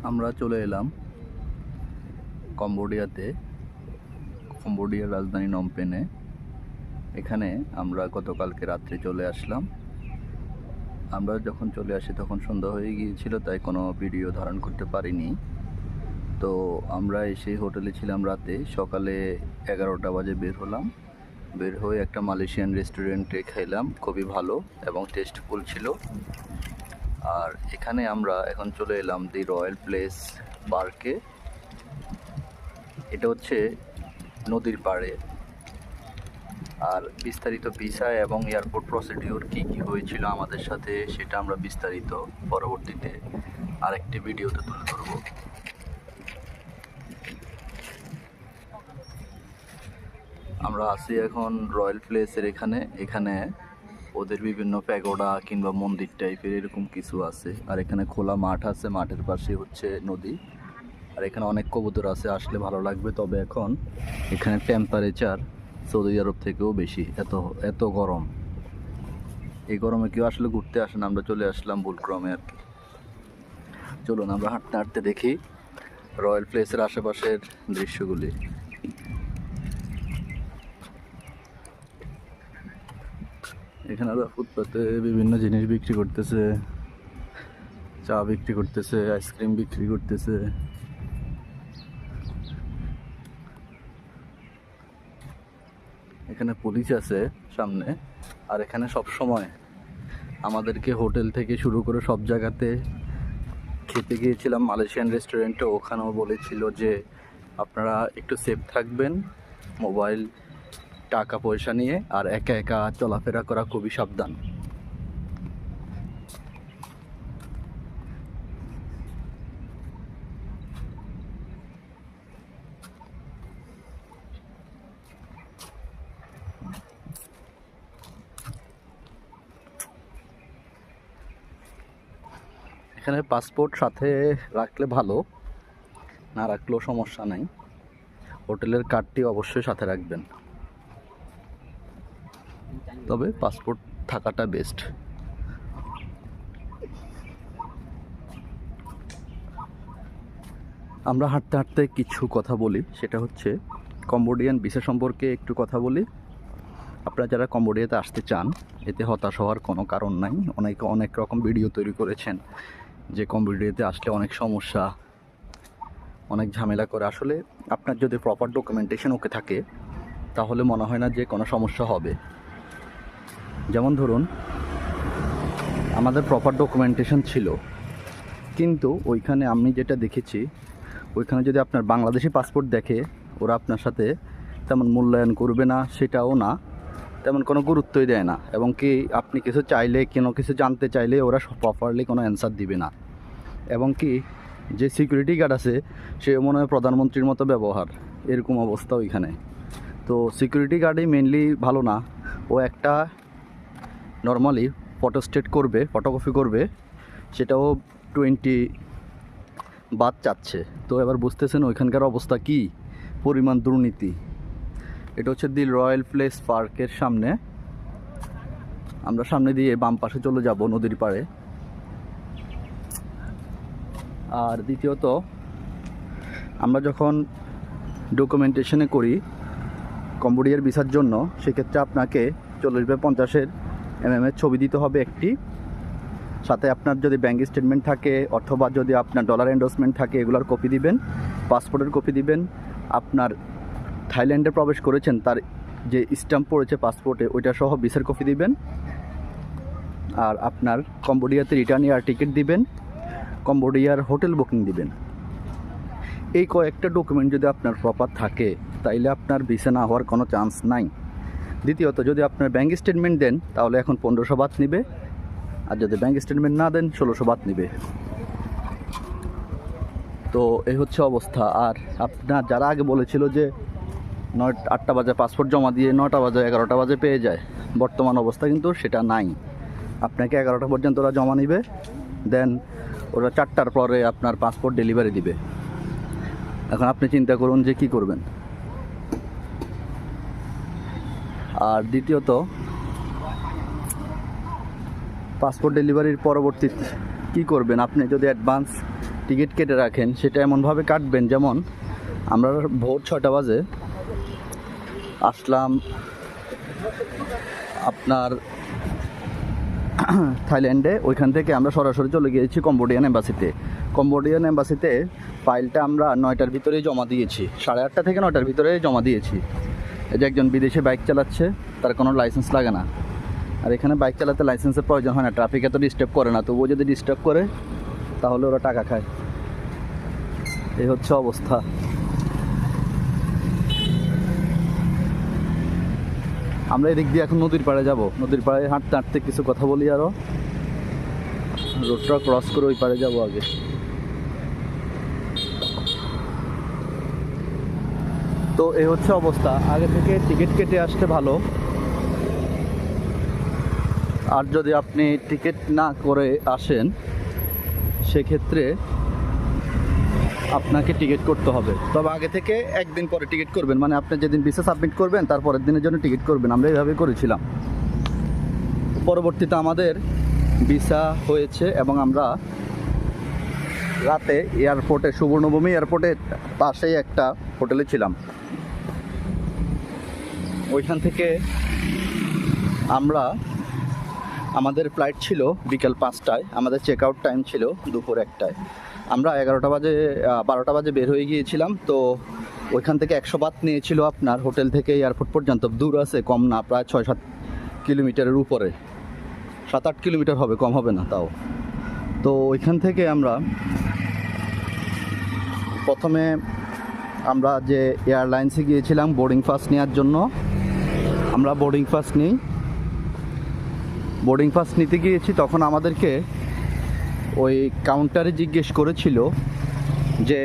আমরা চলে এলাম কম্বোডিয়াতে, কম্বোডিয়ার রাজধানী নমপেনে। এখানে আমরা গতকালকে রাত্রে চলে আসলাম। আমরা যখন চলে আসি তখন সন্ধ্যা হয়ে গিয়েছিল, তাই কোনো ভিডিও ধারণ করতে পারিনি। তো আমরা এসে হোটেলে ছিলাম রাতে, সকালে 11টা বাজে বের হলাম। বের হয়ে একটা মালয়েশিয়ান রেস্টুরেন্টে খেলাম, খুবই ভালো এবং টেস্টফুল ছিল। আর এখানে আমরা এখন চলে এলাম দি রয়্যাল প্লেস পার্কে। এটা হচ্ছে নদীর পাড়ে। আর বিস্তারিত ভিসা এবং এয়ারপোর্ট প্রসিডিউর কী কী হয়েছিল আমাদের সাথে, সেটা আমরা বিস্তারিত পরবর্তীতে আরেকটি ভিডিওতে তুলে ধরব। আমরা আছি এখন রয়্যাল প্লেসের এখানে ওদের বিভিন্ন প্যাগোডা কিংবা মন্দির টাইপের এরকম কিছু আছে। আর এখানে খোলা মাঠ আছে, মাঠের পাশে হচ্ছে নদী। আর এখানে অনেক কবুতর আছে, আসলে ভালো লাগবে। তবে এখন এখানে টেম্পারেচার সৌদি আরব থেকেও বেশি, এত গরম। এই গরমে কেউ আসলে ঘুরতে আসে না, আমরা চলে আসলাম ভুলক্রমে আর কি। চলুন আমরা হাঁটতে হাঁটতে দেখি রয়্যাল প্লেসের আশেপাশের দৃশ্যগুলি। এখানে আরো ফুটপাতে বিভিন্ন জিনিস বিক্রি করতেছে, চা বিক্রি করতেছে, আইসক্রিম বিক্রি করতেছে। এখানে পুলিশ আছে সামনে। আর এখানে সব সময় আমাদেরকে হোটেল থেকে শুরু করে সব জায়গাতে খেতে গিয়েছিলাম মালয়েশিয়ান রেস্টুরেন্টে, ওখানেও বলেছিল যে আপনারা একটু সেফ থাকবেন, মোবাইল টাকা পয়সা নিয়ে আর একা একা চলাফেরা করা খুবই সাবধান। এখানে পাসপোর্ট সাথে রাখলে ভালো, না রাখলেও সমস্যা নাই। হোটেলের কার্ডটি অবশ্যই সাথে রাখবেন, তবে পাসপোর্ট থাকাটা বেস্ট। আমরা হাঁটতে হাঁটতে কিছু কথা বলি, সেটা হচ্ছে কম্বোডিয়ান ভিসা সম্পর্কে একটু কথা বলি। আপনারা যারা কম্বোডিয়াতে আসতে চান, এতে হতাশ হওয়ার কোনো কারণ নাই। অনেক রকম ভিডিও তৈরি করেছেন যে কম্বোডিয়াতে আসলে অনেক সমস্যা, অনেক ঝামেলা করে। আসলে আপনার যদি প্রপার ডকুমেন্টেশন ওকে থাকে তাহলে মনে হয় না যে কোনো সমস্যা হবে। যেমন ধরুন, আমাদের প্রপার ডকুমেন্টেশন ছিল, কিন্তু ওইখানে আমি যেটা দেখেছি, ওইখানে যদি আপনার বাংলাদেশি পাসপোর্ট দেখে, ওরা আপনার সাথে তেমন মূল্যায়ন করবে না, সেটাও না, তেমন কোনো গুরুত্বই দেয় না। এবং কি আপনি কিছু চাইলে, কোনো কিছু জানতে চাইলে ওরা প্রপারলি কোনো অ্যান্সার দিবে না। এবং কি যে সিকিউরিটি গার্ড আছে সে মনে হয় প্রধানমন্ত্রীর মতো ব্যবহার, এরকম অবস্থা ওইখানে। তো সিকিউরিটি গার্ডই মেনলি ভালো না, ও একটা নর্মালি ফটোস্টেট করবে, ফটোকপি করবে, সেটাও 20 বাদ চাচ্ছে। তো এবার বুঝতেছেন ওইখানকার অবস্থা কি পরিমাণ দুর্নীতি। এটা হচ্ছে দি রয়্যাল প্লেস পার্কের সামনে। আমরা সামনে দিয়ে বাম পাশে চলে যাব নদীর পাড়ে। আর দ্বিতীয়ত, আমরা যখন ডকুমেন্টেশনে করি কম্বোডিয়ার ভিসার জন্য, সেক্ষেত্রে আপনাকে 40x50 mm ছবি দিতে হবে একটি। সাথে আপনার যদি ব্যাঙ্ক স্টেটমেন্ট থাকে অথবা যদি আপনার ডলার এন্ডোর্সমেন্ট থাকে, এগুলোর কপি দিবেন। পাসপোর্টের কপি দিবেন। আপনার থাইল্যান্ডে প্রবেশ করেছেন তার যে স্ট্যাম্প পড়েছে পাসপোর্টে, ওইটা সহ ভিসার কপি দিবেন। আর আপনার কম্বোডিয়াতে রিটার্ন এয়ার টিকিট দিবেন, কম্বোডিয়ার হোটেল বুকিং দিবেন। এই কয়েকটা ডকুমেন্ট যদি আপনার প্রপার থাকে, তাইলে আপনার ভিসা না হওয়ার কোনো চান্স নাই। দ্বিতীয়ত, যদি আপনার ব্যাঙ্ক স্টেটমেন্ট দেন তাহলে এখন 1500 বাত নিবে, আর যদি ব্যাঙ্ক স্টেটমেন্ট না দেন 1600 বাত নিবে। তো এই হচ্ছে অবস্থা। আর আপনার যারা আগে বলেছিল যে 8টা বাজে পাসপোর্ট জমা দিয়ে 9টা বাজে 11টা বাজে পেয়ে যায়, বর্তমান অবস্থা কিন্তু সেটা নাই। আপনাকে 11টা পর্যন্ত ওরা জমা নিবে, দেন ওরা 4টার পরে আপনার পাসপোর্ট ডেলিভারি দিবে। এখন আপনি চিন্তা করুন যে কি করবেন। আর দ্বিতীয়ত, পাসপোর্ট ডেলিভারির পরবর্তী কি করবেন? আপনি যদি অ্যাডভান্স টিকিট কেটে রাখেন সেটা এমনভাবে কাটবেন, যেমন আমরা ভোর 6টা বাজে আসলাম আপনার থাইল্যান্ডে, ওইখান থেকে আমরা সরাসরি চলে গিয়েছি কম্বোডিয়ান এম্বাসিতে। কম্বোডিয়ান এম্বাসিতে ফাইলটা আমরা 9টার ভিতরেই জমা দিয়েছি, 8:30 থেকে 9টার ভিতরে জমা দিয়েছি। এই যে একজন বিদেশে বাইক চালাচ্ছে, তার কোনো লাইসেন্স লাগে না, আর এখানে বাইক চালাতে লাইসেন্সের প্রয়োজন হয় না, ট্রাফিক এত ডিস্টার্ব করে না, তবুও যদি ডিস্টার্ব করে তাহলে ওরা টাকা খায়। এই হচ্ছে অবস্থা। আমরা এদিক দিয়ে এখন নদীর পাড়ে যাব, নদীর পাড়ে হাঁটতে হাঁটতে কিছু কথা বলি, আরও রোডটা ক্রস করে ওই পাড়ে যাব আগে। তো এই হচ্ছে অবস্থা, আগে থেকে টিকিট কেটে আসতে ভালো। আর যদি আপনি টিকিট না করে আসেন সেক্ষেত্রে আপনাকে টিকিট করতে হবে, তবে আগে থেকে একদিন পরে টিকিট করবেন, মানে আপনি যেদিন ভিসা সাবমিট করবেন তারপরের দিনের জন্য টিকিট করবেন। আমরা এইভাবে করেছিলাম। পরবর্তীতে আমাদের ভিসা হয়েছে এবং আমরা রাতে এয়ারপোর্টে, সুবর্ণভূমি এয়ারপোর্টের পাশেই একটা হোটেলে ছিলাম। ওইখান থেকে আমাদের ফ্লাইট ছিল বিকেল 5টায়, আমাদের চেক আউট টাইম ছিল দুপুর 1টায়। আমরা 12টা বাজে বের হয়ে গিয়েছিলাম। তো ওইখান থেকে 100 বাত নিয়েছিল আপনার হোটেল থেকে এয়ারপোর্ট পর্যন্ত। দূর আছে, কম না, প্রায় 6-7 কিলোমিটারের উপরে, 7-8 কিলোমিটার হবে, কম হবে না তাও। তো ওইখান থেকে আমরা প্রথমে আমরা যে এয়ারলাইন্সে গিয়েছিলাম বোর্ডিং পাস নেওয়ার জন্য, আমরা বোর্ডিং পাস নিতে গিয়েছি। তখন আমাদেরকে ওই কাউন্টারে জিজ্ঞেস করেছিল যে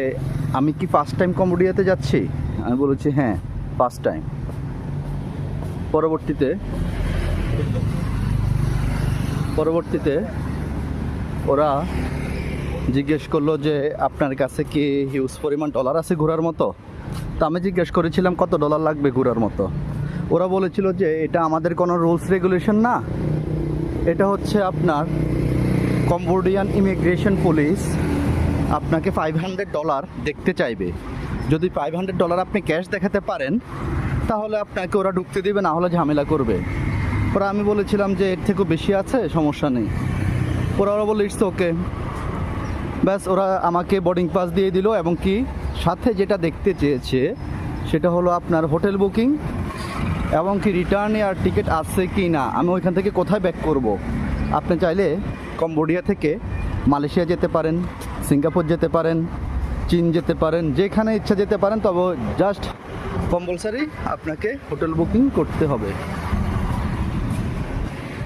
আমি কি ফার্স্ট টাইম কম্বোডিয়াতে যাচ্ছি। আমি বলেছি হ্যাঁ, ফার্স্ট টাইম। পরবর্তীতে ওরা জিজ্ঞেস করলো যে আপনার কাছে কি হিউজ পরিমাণ ডলার আছে ঘোরার মতো। তো আমি জিজ্ঞেস করেছিলাম কত ডলার লাগবে ঘোরার মতো। ওরা বলেছিল যে এটা আমাদের কোনো রুলস রেগুলেশন না, এটা হচ্ছে আপনার কম্বোডিয়ান ইমিগ্রেশন পুলিশ আপনাকে $500 দেখতে চাইবে। যদি $500 আপনি ক্যাশ দেখাতে পারেন তাহলে আপনাকে ওরা ঢুকতে দেবে, না হলে ঝামেলা করবে। ওরা, আমি বলেছিলাম যে এর থেকেও বেশি আছে, সমস্যা নেই। ওরা বললো ইটস ওকে। ব্যাস, ওরা আমাকে বোর্ডিং পাস দিয়ে দিল, এবং কি সাথে যেটা দেখতে চেয়েছে সেটা হলো আপনার হোটেল বুকিং এবং কি রিটার্ন এয়ার টিকিট আছে কি না, আমি ওইখান থেকে কোথায় ব্যাক করব। আপনি চাইলে কম্বোডিয়া থেকে মালয়েশিয়া যেতে পারেন, সিঙ্গাপুর যেতে পারেন, চীন যেতে পারেন, যেখানে ইচ্ছা যেতে পারেন, তবে জাস্ট কম্পালসারি আপনাকে হোটেল বুকিং করতে হবে।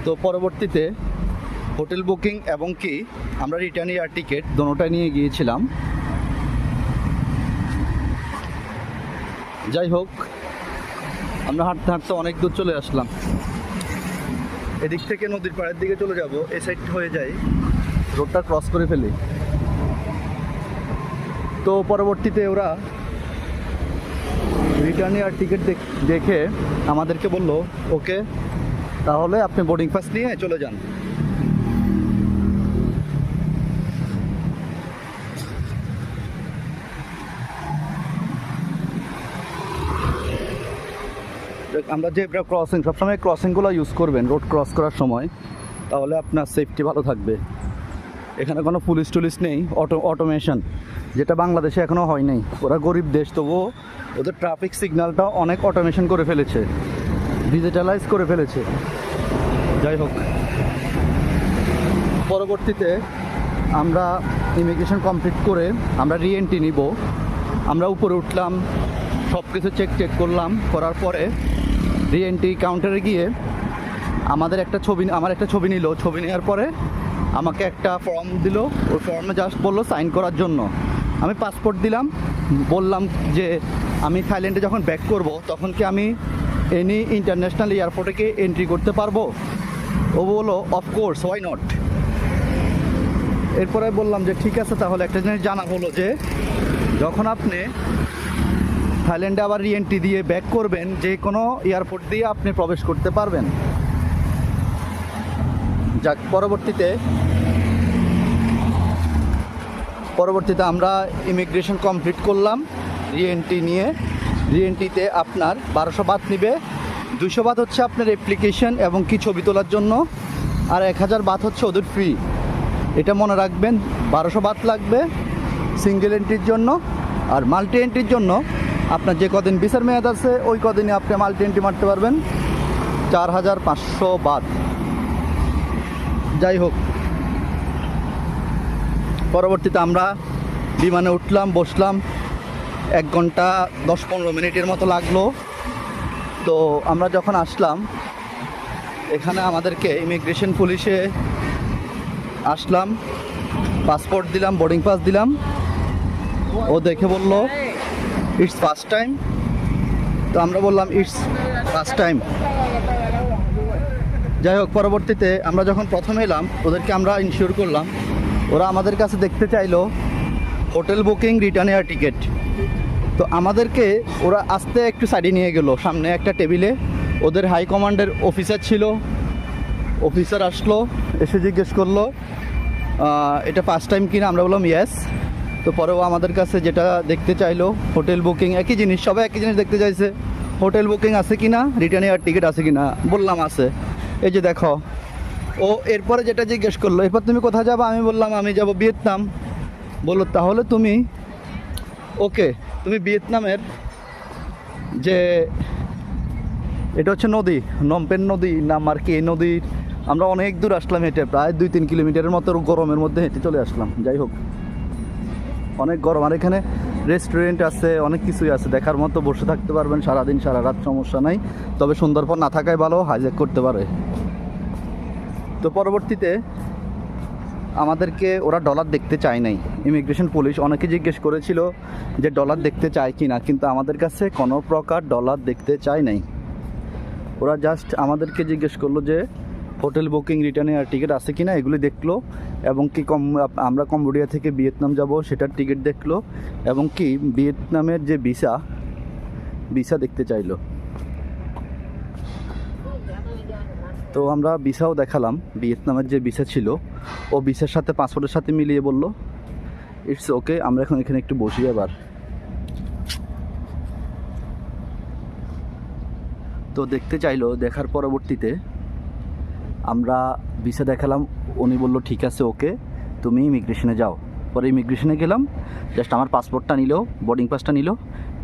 তো পরবর্তীতে হোটেল বুকিং এবং কি আমরা রিটার্ন এয়ার টিকিট দোনোটাই নিয়ে গিয়েছিলাম। যাই হোক, আমরা হাঁটতে হাঁটতে অনেক দূর চলে আসলাম। এদিক থেকে নদীর পাড়ের দিকে চলে যাব, এই সাইড হয়ে যাই, রোডটা ক্রস করে ফেলি। তো পরবর্তীতে ওরা রিটার্ন এয়ার টিকিট দেখে আমাদেরকে বলল ওকে, তাহলে আপনি বোর্ডিং পাস নিয়ে চলে যান। আমরা যে ক্রসিং, সবসময় ক্রসিংগুলো ইউজ করবেন রোড ক্রস করার সময়, তাহলে আপনার সেফটি ভালো থাকবে। এখানে কোনো পুলিশ টুলিশ নেই, অটোমেশন, যেটা বাংলাদেশে এখনও হয় নাই। ওরা গরিব দেশ, তবুও ওদের ট্রাফিক সিগন্যালটা অনেক অটোমেশন করে ফেলেছে, ডিজিটালাইজ করে ফেলেছে। যাই হোক, পরবর্তীতে আমরা ইমিগ্রেশন কমপ্লিট করে আমরা রিএন্ট্রি নিব। আমরা উপরে উঠলাম, সব কিছু চেক করলাম, করার পরে রিএন্ট্রি কাউন্টারে গিয়ে আমার একটা ছবি নিল। ছবি নেওয়ার পরে আমাকে একটা ফর্ম দিল, ওই ফর্মে জাস্ট বললো সাইন করার জন্য। আমি পাসপোর্ট দিলাম, বললাম যে আমি থাইল্যান্ডে যখন ব্যাক করব তখন কি আমি এনি ইন্টারন্যাশনাল এয়ারপোর্টে কি এন্ট্রি করতে পারবো। ও বললো অফকোর্স, হোয়াই নট। এরপরে বললাম যে ঠিক আছে, তাহলে একটা জিনিস জানা হলো যে যখন আপনি থাইল্যান্ডে আবার রিএন্ট্রি দিয়ে ব্যাক করবেন, যে কোনো এয়ারপোর্ট দিয়ে আপনি প্রবেশ করতে পারবেন। যাক, পরবর্তীতে পরবর্তীতে আমরা ইমিগ্রেশন কমপ্লিট করলাম রিএন্ট্রি নিয়ে। রিএন্ট্রিতে আপনার 1200 বাত নিবে, 200 বাত হচ্ছে আপনার অ্যাপ্লিকেশন এবং কি ছবি তোলার জন্য, আর 1000 বাত হচ্ছে ওদের ফ্রি। এটা মনে রাখবেন, 1200 বাত লাগবে সিঙ্গেল এন্ট্রির জন্য, আর মাল্টি এন্ট্রির জন্য আপনার যে কদিন ভিসার মেয়াদ আছে ওই কদিনে আপনি মাল্টি এন্ট্রি মারতে পারবেন 4500 বাত। যাই হোক, পরবর্তীতে আমরা বিমানে উঠলাম, বসলাম, 1 ঘন্টা 10-15 মিনিটের মতো লাগলো। তো আমরা যখন আসলাম এখানে আমাদেরকে ইমিগ্রেশন পুলিশে আসলাম, পাসপোর্ট দিলাম, বোর্ডিং পাস দিলাম। ও দেখে বলল ইটস ফার্স্ট টাইম। তো আমরা বললাম ইটস ফার্স্ট টাইম। যাই হোক, পরবর্তীতে আমরা যখন প্রথম এলাম ওদেরকে আমরা ইনশিওর করলাম, ওরা আমাদের কাছে দেখতে চাইলো hotel booking, return air ticket. তো আমাদেরকে ওরা আস্তে একটু সাইডে নিয়ে গেল, সামনে একটা টেবিলে ওদের হাই কমান্ডের অফিসার ছিল। অফিসার আসলো, এসে জিজ্ঞেস করলো এটা ফার্স্ট টাইম কিনা। আমরা বললাম ইয়েস। তো পরেও আমাদের কাছে যেটা দেখতে চাইলো হোটেল বুকিং, একই জিনিস, সবাই একই জিনিস দেখতে চাইছে, হোটেল বুকিং আছে কিনা, রিটার্ন এয়ার টিকিট আছে কিনা। বললাম আছে, এই যে দেখো। ও এরপরে যেটা জিজ্ঞেস করলো, এরপর তুমি কোথায় যাবো? আমি বললাম আমি যাব ভিয়েতনাম। বললো তাহলে তুমি ওকে, তুমি ভিয়েতনামের যে এটা হচ্ছে নদী, নমপেন নদী নাম আর কি, এই নদীর আমরা অনেক দূর আসলাম হেঁটে, প্রায় 2-3 কিলোমিটারের মতো গরমের মধ্যে হেঁটে চলে আসলাম। যাই হোক, অনেক গরম। আর এখানে রেস্টুরেন্ট আছে, অনেক কিছুই আছে দেখার মতো, বসে থাকতে পারবেন সারাদিন সারা রাত, সমস্যা নাই। তবে সুন্দরবন না থাকায় ভালো, হাইজ্যাক করতে পারে। তো পরবর্তীতে আমাদেরকে ওরা ডলার দেখতে চায় নাই, ইমিগ্রেশন পুলিশ। অনেকে জিজ্ঞেস করেছিল যে ডলার দেখতে চায় কি না, কিন্তু আমাদের কাছে কোনো প্রকার ডলার দেখতে চায় নাই। ওরা জাস্ট আমাদেরকে জিজ্ঞেস করলো যে hotel booking, return air ticket আছে কিনা, এগুলি দেখলো। এবং কি আমরা কম্বোডিয়া থেকে ভিয়েতনাম যাব সেটার টিকিট দেখলো, এবং কি ভিয়েতনামের যে ভিসা দেখতে চাইলো। তো আমরা ভিসাও দেখালাম, ভিয়েতনামের যে ভিসা ছিল ও ভিসার সাথে পাসপোর্টের সাথে মিলিয়ে বলল ইটস ওকে। আমরা এখন এখানে একটু বসি। আবার তো দেখতে চাইলো, দেখার পরবর্তীতে আমরা ভিসা দেখালাম, উনি বলল ঠিক আছে ওকে, তুমি ইমিগ্রেশনে যাও। পরে ইমিগ্রেশনে গেলাম, জাস্ট আমার পাসপোর্টটা নিল, বোর্ডিং পাসটা নিল,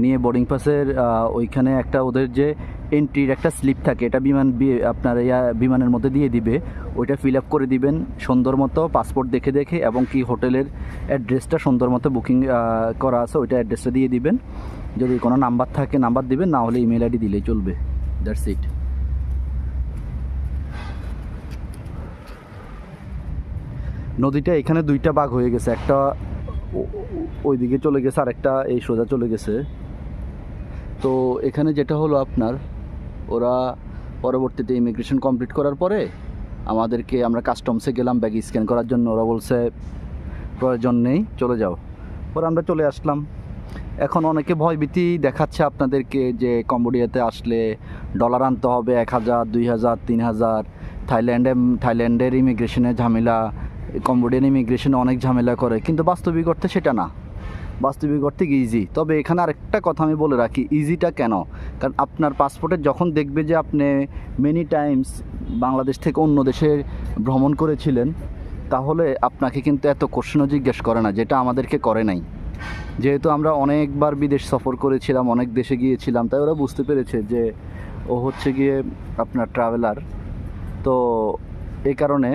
নিয়ে বোর্ডিং পাসের ওইখানে একটা ওদের যে এন্ট্রির একটা স্লিপ থাকে, এটা আপনার বিমানের মধ্যে দিয়ে দিবে, ওইটা ফিল আপ করে দিবেন সুন্দর মতো, পাসপোর্ট দেখে দেখে, এবং কি হোটেলের অ্যাড্রেসটা সুন্দর মতো বুকিং করা আছে ওইটা অ্যাড্রেসটা দিয়ে দিবেন। যদি কোনো নাম্বার থাকে নাম্বার দিবেন, না হলে ইমেল আইডি দিলেই চলবে। That's it. নদীটা এখানে 2টা ভাগ হয়ে গেছে, একটা ওই দিকে চলে গেছে আর একটা এই সোজা চলে গেছে। তো এখানে যেটা হলো আপনার, ওরা পরবর্তীতে ইমিগ্রেশন কমপ্লিট করার পরে আমাদেরকে, আমরা কাস্টমসে গেলাম ব্যাগ স্ক্যান করার জন্য, ওরা বলছে প্রয়োজন নেই, চলে যাও। পরে আমরা চলে আসলাম। এখন অনেকে ভয়ভীতি দেখাচ্ছে আপনাদেরকে যে কম্বোডিয়াতে আসলে ডলার আনতে হবে 1000, 2000, 3000। থাইল্যান্ডের ইমিগ্রেশনে ঝামেলা, কম্বোডিয়ান ইমিগ্রেশনে অনেক ঝামেলা করে, কিন্তু বাস্তবিক অর্থে সেটা না, বাস্তবিক অর্থে ইজি। তবে এখানে আরেকটা কথা আমি বলে রাখি, ইজিটা কেন? কারণ আপনার পাসপোর্টে যখন দেখবে যে আপনি মেনি টাইমস বাংলাদেশ থেকে অন্য দেশে ভ্রমণ করেছিলেন, তাহলে আপনাকে কিন্তু এত কোশ্চেনও জিজ্ঞেস করে না, যেটা আমাদেরকে করে নাই। যেহেতু আমরা অনেকবার বিদেশ সফর করেছিলাম, অনেক দেশে গিয়েছিলাম, তাই ওরা বুঝতে পেরেছে যে ও হচ্ছে গিয়ে আপনার ট্রাভেলার। তো এই কারণে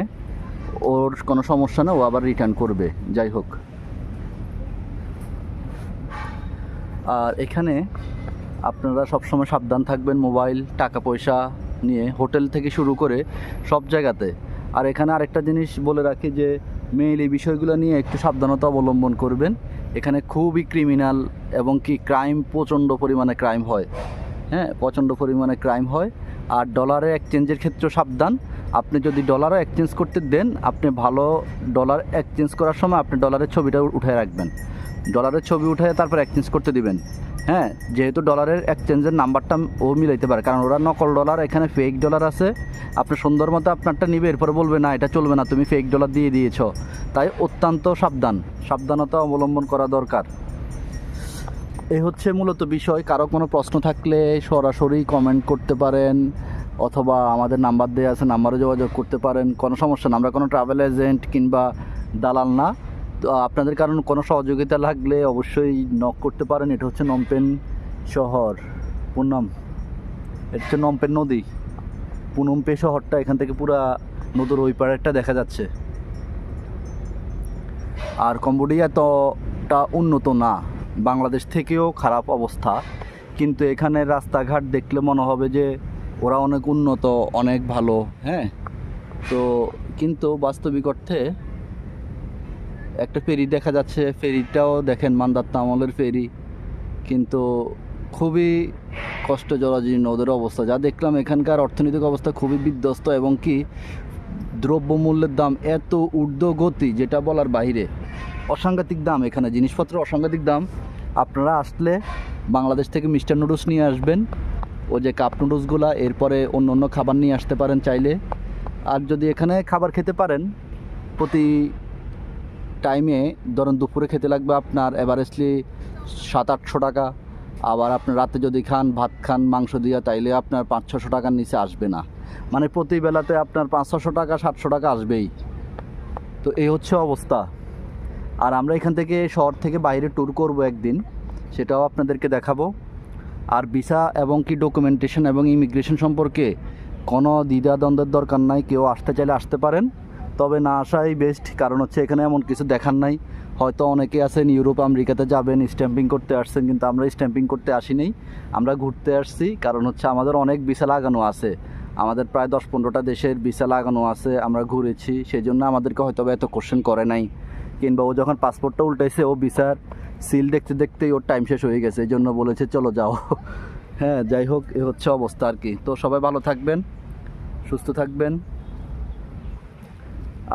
ওর কোনো সমস্যা না, ও আবার রিটার্ন করবে। যাই হোক, আর এখানে আপনারা সবসময় সাবধান থাকবেন মোবাইল, টাকা পয়সা নিয়ে, হোটেল থেকে শুরু করে সব জায়গাতে। আর এখানে আরেকটা জিনিস বলে রাখি যে মেইল এই বিষয়গুলো নিয়ে একটু সাবধানতা অবলম্বন করবেন। এখানে খুবই ক্রিমিনাল এবং কি ক্রাইম, প্রচণ্ড পরিমাণে ক্রাইম হয়। হ্যাঁ, প্রচণ্ড পরিমাণে ক্রাইম হয়। আর ডলারে এক্সচেঞ্জের ক্ষেত্রেও সাবধান। আপনি যদি ডলারও এক্সচেঞ্জ করতে দেন, আপনি ভালো ডলার এক্সচেঞ্জ করার সময় আপনি ডলারের ছবিটা উঠে রাখবেন। ডলারের ছবি উঠে তারপর এক্সচেঞ্জ করতে দিবেন। হ্যাঁ, যেহেতু ডলারের এক্সচেঞ্জের নাম্বারটা ও মিলাইতে পারে, কারণ ওরা নকল ডলার, এখানে ফেক ডলার আছে। আপনি সুন্দর মতো আপনারটা নিবে, এরপরে বলবে না এটা চলবে না, তুমি ফেক ডলার দিয়ে দিয়েছ। তাই অত্যন্ত সাবধানতা অবলম্বন করা দরকার। এই হচ্ছে মূলত বিষয়। কারো কোনো প্রশ্ন থাকলে সরাসরি কমেন্ট করতে পারেন, অথবা আমাদের নাম্বার দেওয়া আছে, নাম্বারে যোগাযোগ করতে পারেন। কোনো সমস্যা না, আমরা কোনো ট্রাভেল এজেন্ট কিংবা দালাল না। তো আপনাদের কারণ কোনো সহযোগিতা লাগলে অবশ্যই নক করতে পারেন। এটা হচ্ছে নমপেন শহর, পুনম। এটা হচ্ছে নমপেন নদী, পুনমপে শহরটা এখান থেকে পুরা নদীর ওই পাড়েরটা দেখা যাচ্ছে। আর কম্বোডিয়া এতটা উন্নত না, বাংলাদেশ থেকেও খারাপ অবস্থা, কিন্তু এখানে রাস্তাঘাট দেখলে মনে হবে যে ওরা অনেক উন্নত, অনেক ভালো। হ্যাঁ, তো কিন্তু বাস্তবিক অর্থে একটা ফেরি দেখা যাচ্ছে, ফেরিটাও দেখেন মান্দাতা আমলের ফেরি, কিন্তু খুবই কষ্ট জরাজীর্ণ ওদের অবস্থা। যা দেখলাম এখানকার অর্থনৈতিক অবস্থা খুবই বিধ্বস্ত, এবং কি দ্রব্যমূল্যের দাম এত ঊর্ধ্বগতি যেটা বলার বাইরে। অসাংঘাতিক দাম, এখানে জিনিসপত্রের অসাংঘাতিক দাম। আপনারা আসলে বাংলাদেশ থেকে মিস্টার নুডলস নিয়ে আসবেন, ও যে কাপ নুডলসগুলা, এরপরে অন্য অন্য খাবার নিয়ে আসতে পারেন চাইলে। আর যদি এখানে খাবার খেতে পারেন, প্রতি টাইমে ধরেন দুপুরে খেতে লাগবে আপনার এভারেজলি 700-800 টাকা। আবার আপনার রাতে যদি খান, ভাত খান মাংস দিয়া, তাইলে আপনার 500-600 টাকার নিচে আসবে না। মানে প্রতি বেলাতে আপনার 500-600 টাকা, 700 টাকা আসবেই। তো এই হচ্ছে অবস্থা। আর আমরা এখান থেকে শহর থেকে বাইরে ট্যুর করব একদিন, সেটাও আপনাদেরকে দেখাবো। আর ভিসা এবং কি ডকুমেন্টেশন এবং ইমিগ্রেশন সম্পর্কে কোনো দ্বিধাদ্বন্দ্বের দরকার নাই। কেউ আসতে চাইলে আসতে পারেন, তবে না আসাই বেস্ট। কারণ হচ্ছে এখানে এমন কিছু দেখার নাই। হয়তো অনেকে আছেন ইউরোপ আমেরিকাতে যাবেন, স্ট্যাম্পিং করতে আসছেন, কিন্তু আমরা স্ট্যাম্পিং করতে আসি নাই, আমরা ঘুরতে আসছি। কারণ হচ্ছে আমাদের অনেক ভিসা লাগানো আছে, আমাদের প্রায় 10-15টা দেশের ভিসা লাগানো আছে, আমরা ঘুরেছি। সেই জন্য আমাদেরকে হয়তো এত কোশ্চেন করে নাই, কিংবা ও যখন পাসপোর্টটা উল্টাইছে ও ভিসার সিল দেখতে দেখতেই ওর টাইম শেষ হয়ে গেছে, এই জন্য বলেছে চলো যাও। হ্যাঁ, যাই হোক, এ হচ্ছে অবস্থা আর কি। তো সবাই ভালো থাকবেন, সুস্থ থাকবেন,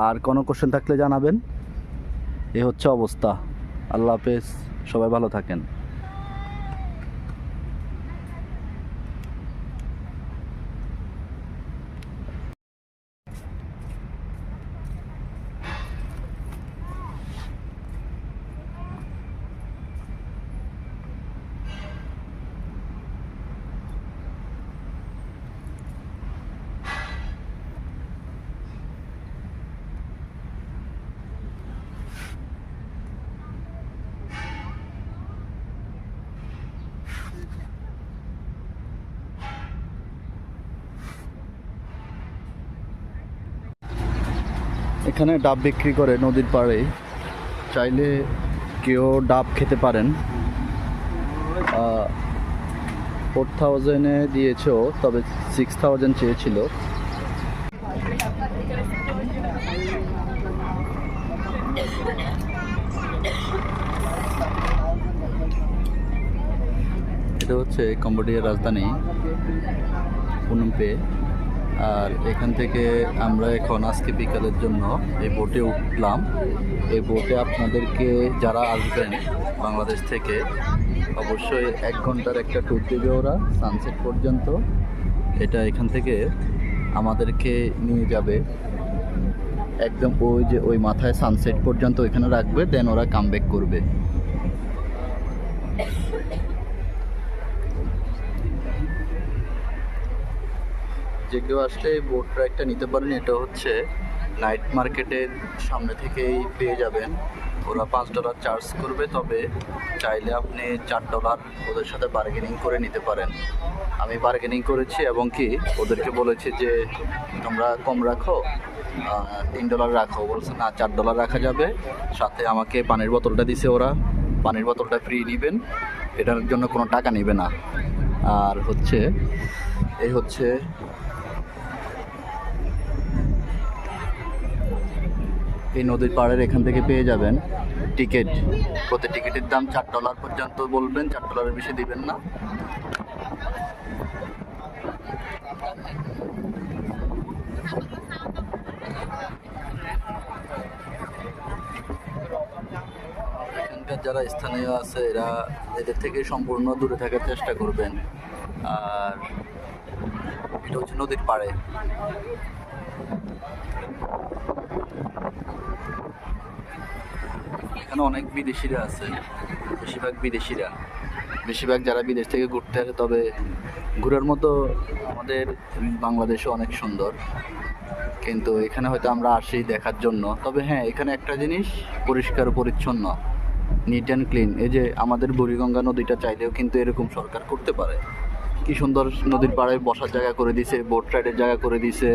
আর কোনো কোশ্চেন থাকলে জানাবেন। এ হচ্ছে অবস্থা। আল্লাহ হাফেজ, সবাই ভালো থাকেন। এখানে ডাব বিক্রি করে নদীর পাড়ে, চাইলে কেউ ডাব খেতে পারেন। 4000-এ দিয়েছে, তবে 6000 চেয়েছিল। এটা হচ্ছে কম্বোডিয়ার রাজধানী পুনমপে। আর এখান থেকে আমরা এখন আজকে বিকালের জন্য এই বোটে উঠলাম। এই বোটে আপনাদেরকে যারা আসবেন বাংলাদেশ থেকে, অবশ্যই 1 ঘন্টার একটা ট্যুর দেবে ওরা সানসেট পর্যন্ত। এটা এখান থেকে আমাদেরকে নিয়ে যাবে একদম ওই যে ওই মাথায় সানসেট পর্যন্ত, ওইখানে রাখবে, দেন ওরা কাম ব্যাক করবে। যে কেউ আসলে এই বোট রাইডটা নিতে পারেন। এটা হচ্ছে নাইট মার্কেটের সামনে থেকেই পেয়ে যাবেন। ওরা $5 চার্জ করবে, তবে চাইলে আপনি $4 ওদের সাথে বার্গেনিং করে নিতে পারেন। আমি বার্গেনিং করেছি, এবং কি ওদেরকে বলেছি যে তোমরা কম রাখো, $3 রাখো। বলছে না, $4 রাখা যাবে। সাথে আমাকে পানির বোতলটা দিছে ওরা, পানির বোতলটা ফ্রি নেবেন, এটার জন্য কোনো টাকা নেবে না। আর হচ্ছে এই হচ্ছে এই নদীর পাড়ের এখান থেকে পেয়ে যাবেন টিকিট। প্রতি টিকিটের দাম $4 পর্যন্ত বলবেন, $4-এর বেশি দিবেন না। এখানকার যারা স্থানীয় আছে এরা এদের থেকে সম্পূর্ণ দূরে থাকার চেষ্টা করবেন। আর এটা হচ্ছে নদীর পাড়ে। এখানে অনেক বিদেশিরা আছে, বেশিরভাগ যারা বিদেশ থেকে ঘুরতে আসে। তবে ঘোরার মতো আমাদের বাংলাদেশও অনেক সুন্দর, কিন্তু এখানে হয়তো আমরা আসি দেখার জন্য। তবে হ্যাঁ, এখানে একটা জিনিস পরিষ্কার পরিচ্ছন্ন, নিট অ্যান্ড ক্লিন। এই যে আমাদের বুড়িগঙ্গা নদীটা চাইলেও কিন্তু এরকম সরকার করতে পারে। কি সুন্দর নদীর পাড়ে বসার জায়গা করে দিছে, বোট রাইডের জায়গা করে দিছে,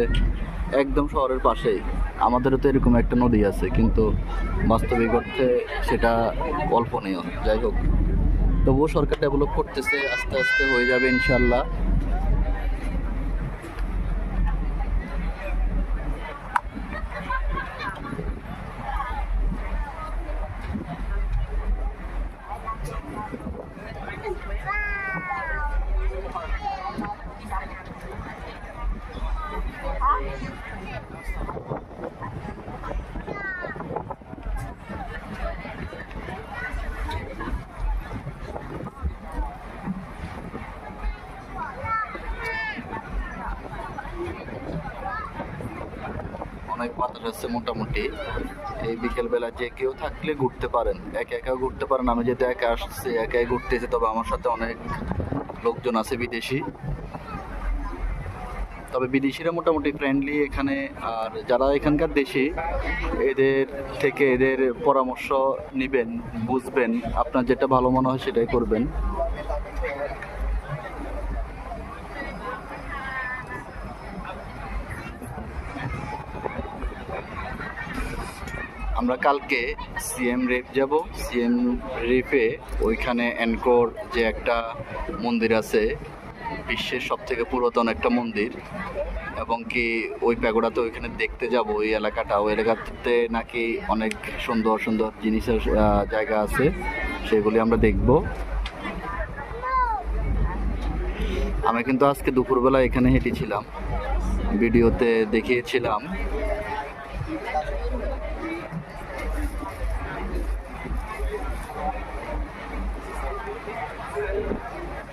একদম শহরের পাশেই। আমাদেরও তো এরকম একটা নদী আছে, কিন্তু বাস্তবিক অর্থে সেটা কল্পনীয়। যাই হোক, তবুও সরকার ডেভেলপ করতেছে, আস্তে আস্তে হয়ে যাবে ইনশাল্লাহ। অনেক বাতাস আছে মোটামুটি। এই বিকেলবেলা যে কেউ থাকলে ঘুরতে পারেন, একা একা ঘুরতে পারেন। আমি যেহেতু একা আসছি, একাই ঘুরতেছি, তবে আমার সাথে অনেক লোকজন আছে বিদেশি। তবে বিদেশিরা মোটামুটি ফ্রেন্ডলি এখানে। আর যারা এখানকার দেশি, এদের থেকে এদের পরামর্শ নেবেন, বুঝবেন, আপনার যেটা ভালো মনে হয় সেটাই করবেন। আমরা কালকে সিএম রিফ যাব। সিএম রিফে ওইখানে অ্যানকোর যে একটা মন্দির আছে, বিশ্বের সবথেকে পুরাতন একটা মন্দির, এবং কি ওই প্যাগোডাতে ওইখানে দেখতে যাব। ওই এলাকাতে নাকি অনেক সুন্দর সুন্দর জিনিসের জায়গা আছে, সেগুলি আমরা দেখব। আমি কিন্তু আজকে দুপুরবেলা এখানে হেঁটেছিলাম, ভিডিওতে দেখিয়েছিলাম।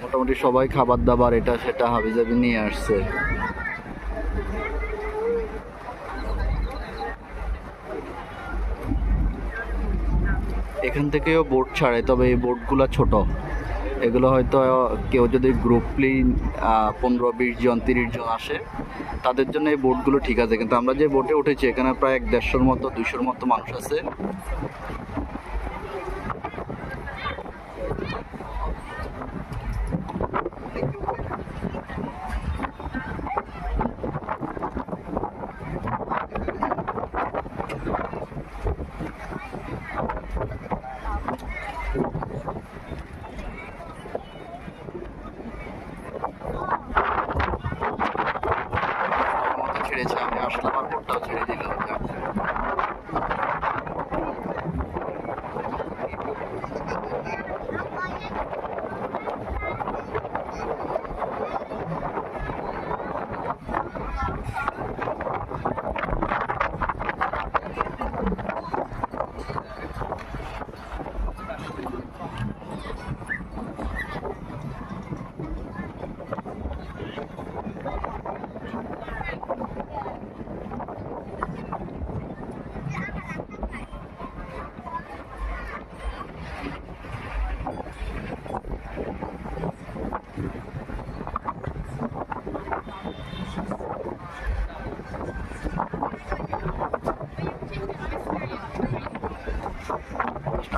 মোটামুটি সবাই খাবার দাবার এটা সেটা হাবিজাবি নিয়ে আসছে। এখান থেকেও বোট ছাড়ে, তবে এই বোটগুলো ছোট। এগুলো হয়তো কেউ যদি গ্রুপলি 15-20 জন 30 জন আসে, তাদের জন্য এই বোটগুলো ঠিক আছে। কিন্তু আমরা যে বোটে উঠেছি, এখানে প্রায় 150-র মতো 200-র মতো মানুষ আছে। ছেড়েছে, আমি আসলাম আর বোটটাও ছেড়ে দিল।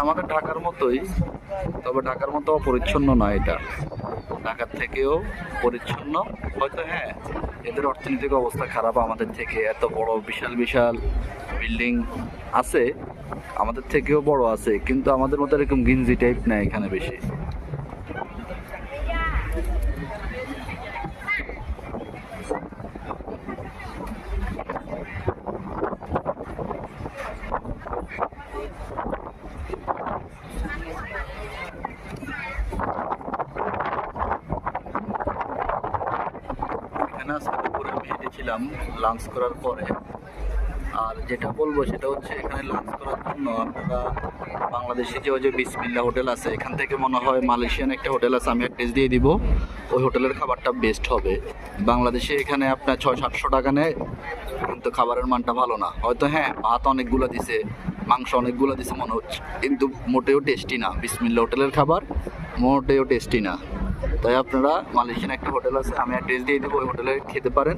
আমাদের ঢাকার মতোই, তবে ঢাকার মতো অপরিচ্ছন্ন নয় এটা, ঢাকার থেকেও পরিচ্ছন্ন হয়তো। হ্যাঁ, এদের অর্থনৈতিক অবস্থা খারাপ আমাদের থেকে। এত বড় বিশাল বিশাল বিল্ডিং আছে, আমাদের থেকেও বড় আছে, কিন্তু আমাদের মতো এরকম গিঞ্জি টাইপ না এখানে বেশি। এখানে আজকে দুপুরে আমি হেঁটেছিলাম লাঞ্চ করার পরে। আর যেটা বলবো সেটা হচ্ছে এখানে লাঞ্চ করার জন্য আপনারা বাংলাদেশে যে ওই যে বিসমিল্লা হোটেল আছে, এখান থেকে মনে হয় মালয়েশিয়ান একটা হোটেল আছে, আমি অ্যাড্রেস দিয়ে দিব, ওই হোটেলের খাবারটা বেস্ট হবে। বাংলাদেশে এখানে আপনার 600-700 টাকা নেয়, কিন্তু খাবারের মানটা ভালো না। হয়তো হ্যাঁ ভাত অনেকগুলো দিছে, মাংস অনেকগুলো দিছে মনে হচ্ছে, কিন্তু মোটেও টেস্টি না। বিসমিল্লা হোটেলের খাবার মোটেও টেস্টি না। তাই আপনারা মালয়েশিয়ান একটা হোটেল আছে, আমি অ্যাড্রেস দিয়ে দেবো, ওই হোটেলে খেতে পারেন।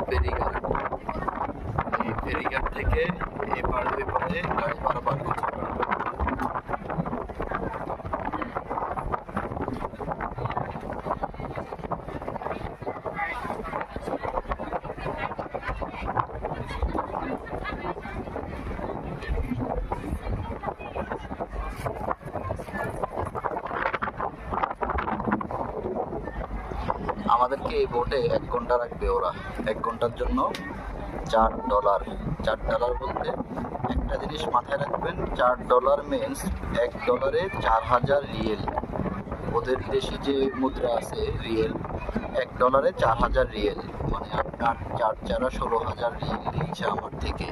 ফেরিঘাট, এই ফেরিঘাট থেকে এপার ওই পারে গাড়ি পারাপার করতে পারবে। আমাদেরকে এই বোটে 1 ঘন্টা রাখবে ওরা। 1 ঘন্টার জন্য $4। $4 বলতে একটা জিনিস মাথায় রাখবেন, $4 মিনস $1 4000 রিয়েল। ওদের দেশে যে মুদ্রা আছে রিয়েল, $1 4000 রিয়েল, মানে আপনার 4 16,000 রিয়েল নিয়েছে আমার থেকে।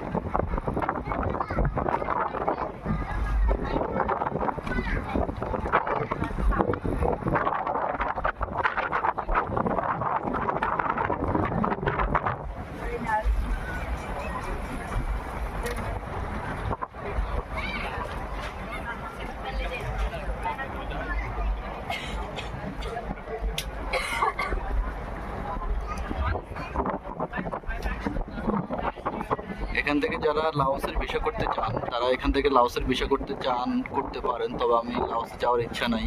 এখান থেকে যারা লাওসের ভিসা করতে চান, তারা এখান থেকে লাওসের ভিসা করতে পারেন, তবে আমি লাওসে যাওয়ার ইচ্ছা নাই,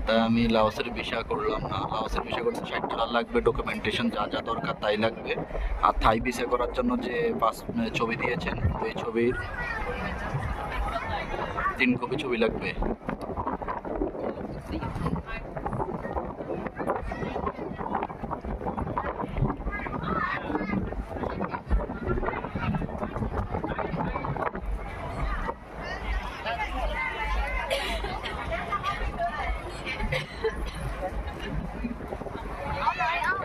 তাই আমি লাওসের ভিসা করলাম না। লাওসের ভিসা করতে $60 লাগবে, ডকুমেন্টেশন যা যা দরকার তাই লাগবে। আর থাই ভিসা করার জন্য যে ছবি দিয়েছেন, ওই ছবির 3 কপি ছবি লাগবে।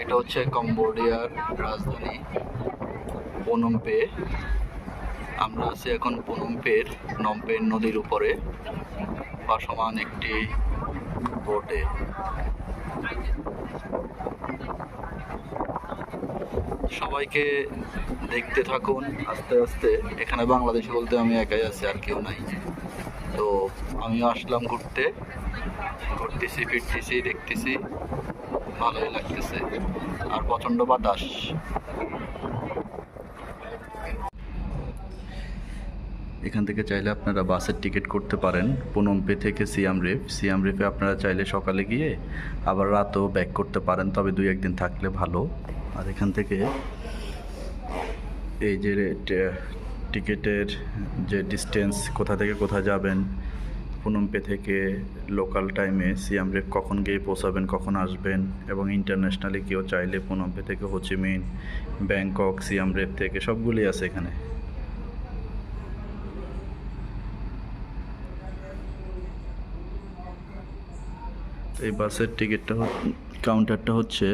এটা হচ্ছে কম্বোডিয়ার রাজধানী পনম পে। আমরা আছি এখন পনম পেন নদীর উপরে ভাসমান একটি বোটে। সবাইকে দেখতে থাকুন আস্তে আস্তে। এখানে বাংলাদেশি বলতে আমি একাই আছি, আর কেউ নাই। তো আমিও আসলাম ঘুরতেছি ফিরতেছি, দেখতেছি, ভালোই লাগতেছে। আর প্রচণ্ড বাতাস। এখান থেকে চাইলে আপনারা বাসের টিকিট করতে পারেন পুনমপে থেকে সিয়াম রিপ। সিয়াম রিপে আপনারা চাইলে সকালে গিয়ে আবার রাতেও ব্যাক করতে পারেন, তবে 2-1 দিন থাকলে ভালো। আর এখান থেকে এই যে টিকিটের যে ডিস্টেন্স, কোথা থেকে কোথা যাবেন, পুনমপে থেকে লোকাল টাইমে সিয়াম রিপ কখন গিয়ে পৌঁছাবেন, কখন আসবেন, এবং ইন্টারন্যাশনালি কেউ চাইলে পুনমপে থেকে হোচিমিন, ব্যাংকক, সিয়াম রিপ থেকে সবগুলি আছে এখানে। এই বাসের টিকিটটা কাউন্টারটা হচ্ছে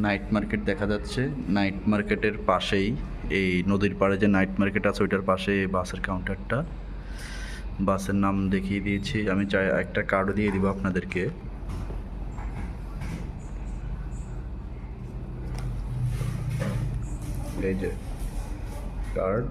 নাইট মার্কেট দেখা যাচ্ছে। নাইট মার্কেটের পাশেই, এই নদীর পাড়ে যে নাইট মার্কেট আছে ওইটার পাশে এই বাসের কাউন্টারটা। বাসের নাম দেখিয়ে দিয়েছি, আমি চাই একটা কার্ডও দিয়ে দিব আপনাদেরকে। এই যে কার্ড,